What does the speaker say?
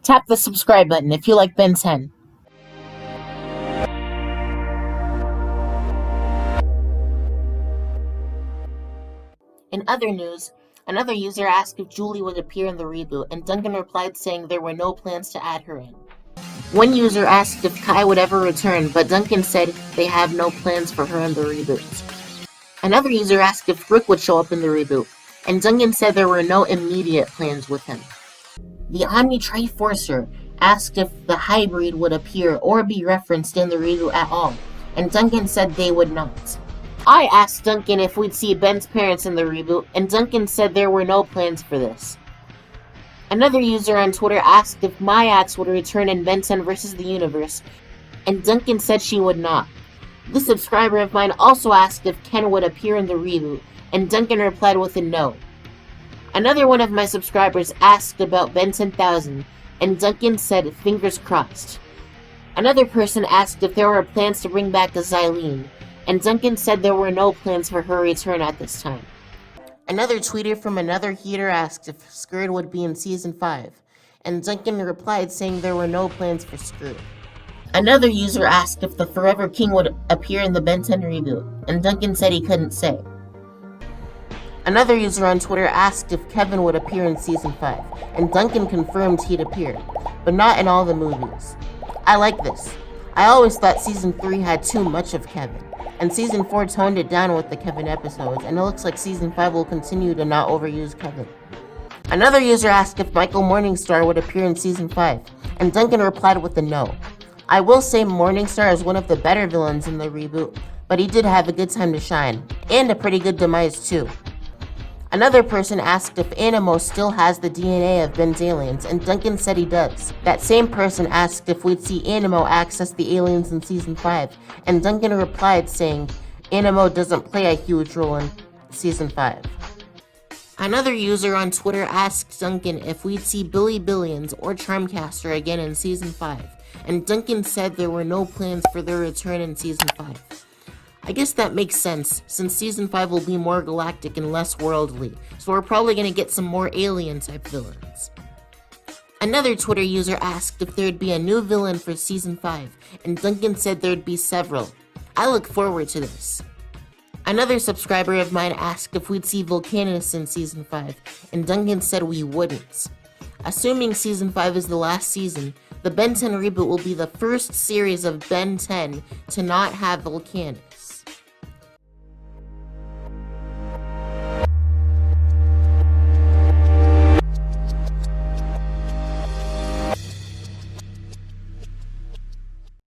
Tap the subscribe button if you like Ben 10. In other news, another user asked if Julie would appear in the reboot, and Duncan replied saying there were no plans to add her in. One user asked if Kai would ever return, but Duncan said they have no plans for her in the reboot. Another user asked if Rick would show up in the reboot, and Duncan said there were no immediate plans with him. The Omni Triforcer asked if the Hybrid would appear or be referenced in the reboot at all, and Duncan said they would not. I asked Duncan if we'd see Ben's parents in the reboot, and Duncan said there were no plans for this. Another user on Twitter asked if Myax would return in Ben 10 vs. the Universe, and Duncan said she would not. This subscriber of mine also asked if Ken would appear in the reboot, and Duncan replied with a no. Another one of my subscribers asked about Ben 10,000, and Duncan said fingers crossed. Another person asked if there were plans to bring back a Xylene, and Duncan said there were no plans for her return at this time. Another tweeter from another heater asked if Skrd would be in Season 5, and Duncan replied saying there were no plans for Skrd. Another user asked if the Forever King would appear in the Ben 10 reboot, and Duncan said he couldn't say. Another user on Twitter asked if Kevin would appear in Season 5, and Duncan confirmed he'd appear, but not in all the movies. I like this. I always thought Season 3 had too much of Kevin, and Season 4 toned it down with the Kevin episodes, and it looks like Season 5 will continue to not overuse Kevin. Another user asked if Michael Morningstar would appear in Season 5, and Duncan replied with a no. I will say Morningstar is one of the better villains in the reboot, but he did have a good time to shine, and a pretty good demise too. Another person asked if Animo still has the DNA of Ben's aliens, and Duncan said he does. That same person asked if we'd see Animo access the aliens in Season 5, and Duncan replied saying Animo doesn't play a huge role in Season 5. Another user on Twitter asked Duncan if we'd see Billy Billions or Charmcaster again in Season 5, and Duncan said there were no plans for their return in Season 5. I guess that makes sense, since Season 5 will be more galactic and less worldly, so we're probably going to get some more alien-type villains. Another Twitter user asked if there'd be a new villain for Season 5, and Duncan said there'd be several. I look forward to this. Another subscriber of mine asked if we'd see Volcanus in Season 5, and Duncan said we wouldn't. Assuming Season 5 is the last season, the Ben 10 reboot will be the first series of Ben 10 to not have Volcanus.